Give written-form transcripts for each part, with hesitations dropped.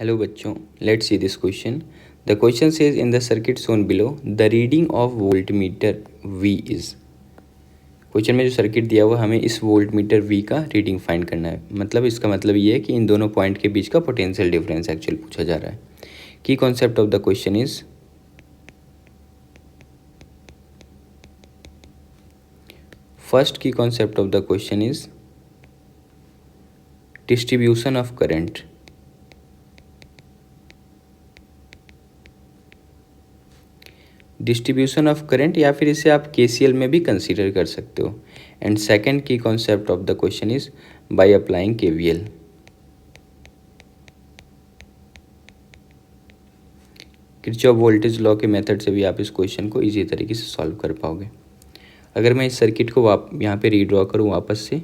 Hello बच्चों, let's see this question. The question says in the circuit shown below, the reading of voltmeter V is. Question में जो circuit दिया हुआ हमें इस वोल्टमीटर V का रीडिंग फाइंड करना है। मतलब इसका मतलब ये है कि इन दोनों पॉइंट के बीच का पोटेंशियल डिफरेंस एक्चुअल पूछा जा रहा है। Key concept of the question is, first key concept of the question is distribution of current. Distribution of current या फिर इसे आप KCL में भी कंसीडर कर सकते हो। एंड सेकंड की concept of the question is by applying KVL। Kirchhoff voltage law के मेथड से भी आप इस क्वेश्चन को इजी तरीके से सॉल्व कर पाओगे। अगर मैं इस सर्किट को यहाँ पे रीड्रॉ करूँ वापस से,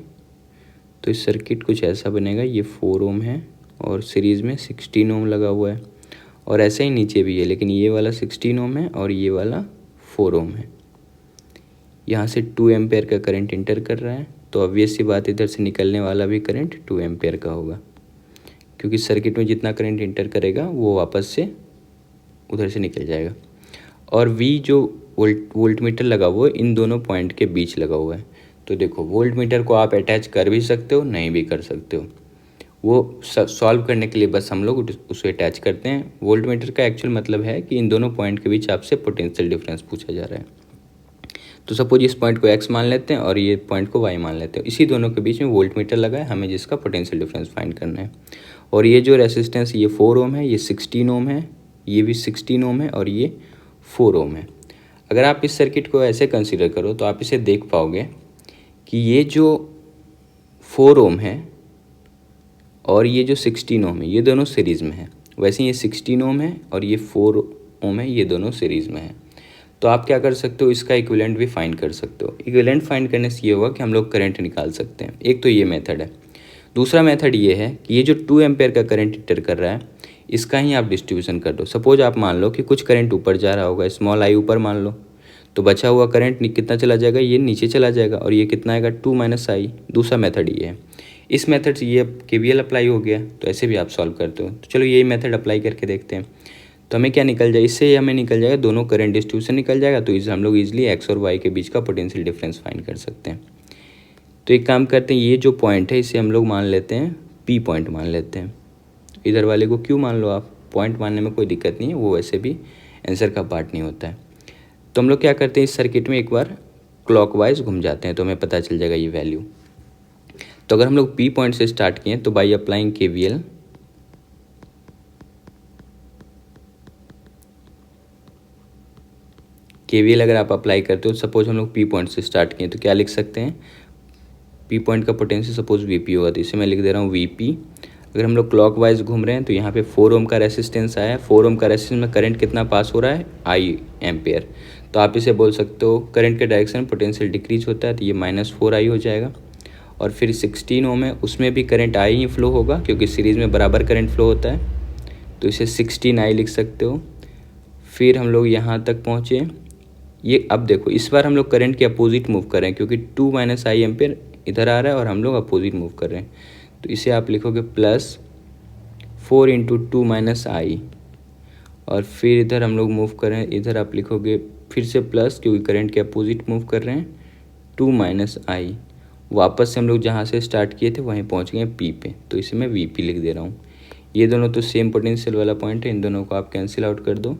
तो इस सर्किट कुछ ऐसा बनेगा। ये 4 ओम है और सीरीज़ में 16 ओम लगा हुआ है, और ऐसे ही नीचे भी है, लेकिन ये वाला 16 ओम है और ये वाला 4 ओम है। यहाँ से 2 एम्पेयर का करंट इंटर कर रहा है, तो ऑब्वियस सी बात इधर से निकलने वाला भी करंट 2 एम्पेयर का होगा, क्योंकि सर्किट में जितना करंट इंटर करेगा वो वापस से उधर से निकल जाएगा। और V जो वोल्टमीटर लगा हुआ है इन दोनों पॉइंट के बीच लगा हुआ है। तो देखो, वोल्टमीटर को आप अटैच कर भी सकते हो, नहीं भी कर सकते हो। वो सॉल्व करने के लिए बस हम लोग उसे अटैच करते हैं। वोल्टमीटर का एक्चुअल मतलब है कि इन दोनों पॉइंट के बीच आपसे पोटेंशियल डिफरेंस पूछा जा रहा है। तो सपोज इस पॉइंट को x मान लेते हैं और ये पॉइंट को y मान लेते हैं। इसी दोनों के बीच में वोल्टमीटर लगा है, हमें जिसका पोटेंशियल डिफरेंस फाइंड करना है। और ये जो रेसिस्टेंस, ये 4 ओम है, ये 16 ओम है, ये भी 16 ओम है और ये 4 ओम है। अगर आप इस सर्किट को ऐसे कंसिडर करो तो आप इसे देख पाओगे कि ये जो 4 ओम है और ये जो 16 ओम है, ये दोनों सीरीज़ में है। वैसे ये 16 ओम है और ये 4 ओम है, ये दोनों सीरीज़ में है। तो आप क्या कर सकते हो, इसका इक्विवेलेंट भी फाइंड कर सकते हो। इक्विवेलेंट फाइंड करने से ये होगा कि हम लोग करंट निकाल सकते हैं। एक तो ये मेथड है। दूसरा मेथड ये है कि ये जो 2 एम्पेयर का करंट इंटर कर रहा है, इसका ही आप डिस्ट्रीब्यूशन कर दो। सपोज आप मान लो कि कुछ करंट ऊपर जा रहा होगा, स्मॉल आई ऊपर मान लो, तो बचा हुआ करंट कितना चला जाएगा, ये नीचे चला जाएगा, और ये कितना आएगा, 2 माइनस आई। दूसरा मेथड ये है। इस मेथड से ये KVL अप्लाई हो गया, तो ऐसे भी आप सॉल्व करते हो। तो चलो यही मेथड अप्लाई करके देखते हैं। तो हमें क्या निकल जाए, इससे हमें निकल जाएगा दोनों करंट डिस्ट्रीब्यूशन निकल जाएगा। तो इसे हम लोग इजीली x और y के बीच का पोटेंशियल डिफरेंस फाइंड कर सकते हैं। तो एक काम करते हैं, ये जो पॉइंट है इसे हम लोग मान लेते हैं P पॉइंट मान लेते हैं। इधर वाले को Q मान लो, आप पॉइंट मानने में कोई दिक्कत नहीं है, वो वैसे भी आंसर का पार्ट नहीं होता है। तो हम लोग क्या करते हैं, इस सर्किट में एक बार क्लॉकवाइज घूम जाते हैं तो हमें पता चल जाएगा ये वैल्यू। तो अगर हम लोग P पॉइंट से स्टार्ट किए तो बाई अप्लाइंग KVL अगर आप अप्लाई करते हो, सपोज हम लोग P पॉइंट से स्टार्ट किए तो क्या लिख सकते हैं, P पॉइंट का पोटेंशियल सपोज VP होगा, तो इसे मैं लिख दे रहा हूँ VP। अगर हम लोग क्लॉकवाइज घूम रहे हैं तो यहाँ पे 4 ओम का रेसिस्टेंस आया है। 4 ओम का रेसिस्टेंस में करंट कितना पास हो रहा है, I एम्पेयर। तो आप इसे बोल सकते हो करंट के डायरेक्शन पोटेंशियल डिक्रीज होता है, तो ये -4I हो जाएगा। और फिर 16 ओम है, उसमें भी करंट I ही फ्लो होगा, क्योंकि सीरीज़ में बराबर करंट फ्लो होता है, तो इसे 16I लिख सकते हो। फिर हम लोग यहाँ तक पहुँचे। ये अब देखो, इस बार हम लोग करंट के अपोजिट मूव कर रहे हैं, क्योंकि 2 माइनस आई एम्पेयर इधर आ रहा है और हम लोग अपोजिट मूव कर रहे हैं। तो इसे आप लिखोगे +4 इंटू 2 माइनस आई, और फिर इधर हम लोग मूव कर रहे हैं, इधर आप लिखोगे फिर से प्लस, क्योंकि करंट के अपोजिट मूव कर रहे हैं, 2 माइनस आई। वापस से हम लोग जहाँ से स्टार्ट किए थे वहीं पहुँच गए P पे, तो इसे मैं VP लिख दे रहा हूँ। ये दोनों तो सेम पोटेंशियल वाला पॉइंट है, इन दोनों को आप कैंसिल आउट कर दो।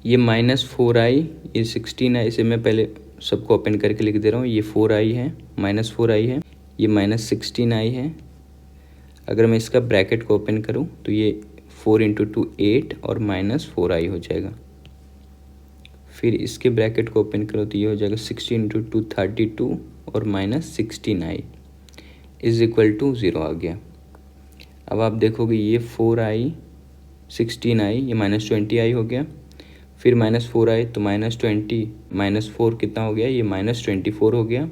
ये -4I, ये 16I, इसे मैं पहले सबको ओपन करके लिख दे रहा हूँ। ये 4I है, -4I है, ये -16I है। अगर मैं इसका ब्रैकेट को ओपन करूँ तो ये 4 इंटू 2 8 और -4I हो जाएगा। फिर इसके ब्रैकेट को ओपन करो तो ये हो जाएगा 16 इंटू 2 32 और -16I इज इक्वल टू 0 आ गया। अब आप देखोगे ये 4I 16I, ये -20I हो गया। फिर -4I, तो -20 -4 कितना हो गया, ये -24 हो गया।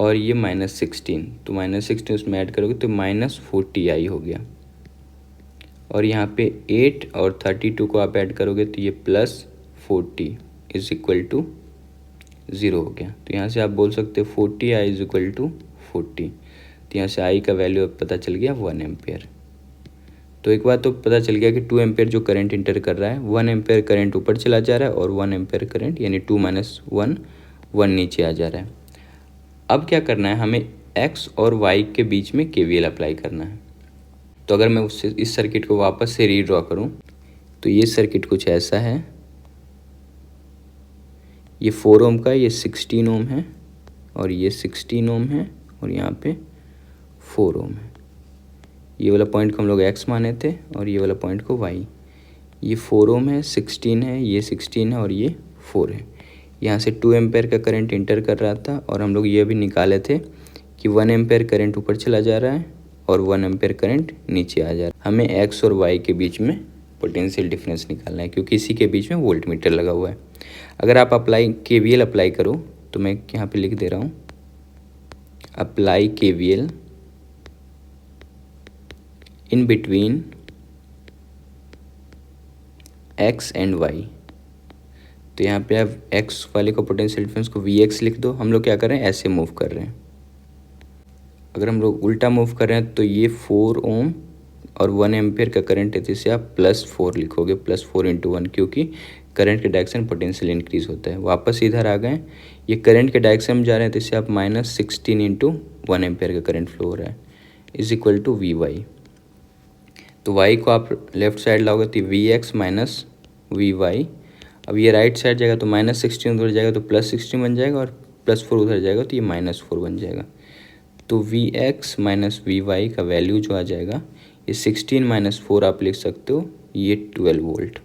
और ये -16, तो -16 उसमें ऐड करोगे तो -40I हो गया। और यहाँ पे 8 और 32 को आप ऐड करोगे तो ये +40 इज इक्वल टू 0 हो गया। तो यहाँ से आप बोल सकते हो 40I इज इक्वल टू 40। तो यहाँ से I का वैल्यू पता चल गया 1 एम्पेयर। तो एक बात तो पता चल गया कि 2 एम्पेयर जो करंट इंटर कर रहा है, 1 एम्पेयर करंट ऊपर चला जा रहा है और 1 एम्पेयर करंट यानी 2 - 1 1 नीचे आ जा रहा है। अब क्या करना है, हमें एक्स और वाई के बीच में केवीएल अप्लाई करना है। तो अगर मैं उससे इस सर्किट को वापस से रीड्रॉ करूं तो ये सर्किट कुछ ऐसा है। ये 4 ओम का, ये 16 ओम है और ये 16 ओम है और यहाँ पे 4 ओम है। ये वाला पॉइंट को हम लोग एक्स माने थे और ये वाला पॉइंट को वाई। ये 4 ओम है, 16 है, ये 16 है और ये 4 है। यहाँ से 2 एम्पेयर का करंट इंटर कर रहा था और हम लोग ये भी निकाले थे कि 1 एम्पेयर करंट ऊपर चला जा रहा है और 1 एम्पेयर करंट नीचे आ जा रहा है। हमें एक्स और वाई के बीच में पोटेंशियल डिफरेंस निकालना है क्योंकि इसी के बीच में वोल्ट मीटर लगा हुआ है। अगर आप केवीएल अप्लाई करो तो मैं यहाँ पे लिख दे रहा हूँ, apply KVL in between X and Y. तो यहाँ पे आप एक्स वाले को पोटेंशियल डिफरेंस को वी एक्स लिख दो। हम लोग क्या कर रहे हैं, ऐसे मूव कर रहे हैं। अगर हम लोग उल्टा मूव कर रहे हैं तो ये 4 ओम और 1 एम्पेयर का करंट है, तो इसे आप +4 लिखोगे, +4 × 1, क्योंकि करंट के डायरेक्शन पोटेंशियल इंक्रीज होता है। वापस इधर आ गए, ये करंट के डायरेक्शन में जा रहे हैं तो इसे आप -16 × 1 एम्पेयर का करंट फ्लो हो रहा है = Vy। तो y को आप लेफ्ट साइड लाओगे तो Vx - Vy। अब ये राइट साइड जाएगा तो -16 उधर जाएगा तो +16 बन जाएगा और +4 उधर जाएगा तो ये -4 बन जाएगा। तो Vx - Vy का वैल्यू जो आ जाएगा, ये 16 - 4 आप लिख सकते हो, ये 12 वोल्ट।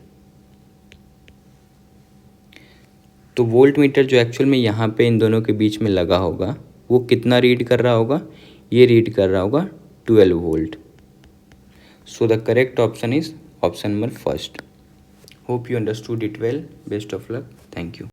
तो वोल्ट मीटर जो एक्चुअल में यहाँ पे इन दोनों के बीच में लगा होगा वो कितना रीड कर रहा होगा, ये रीड कर रहा होगा 12 volt. So the correct option is option number 1. Hope you understood it well. Best of luck. Thank you.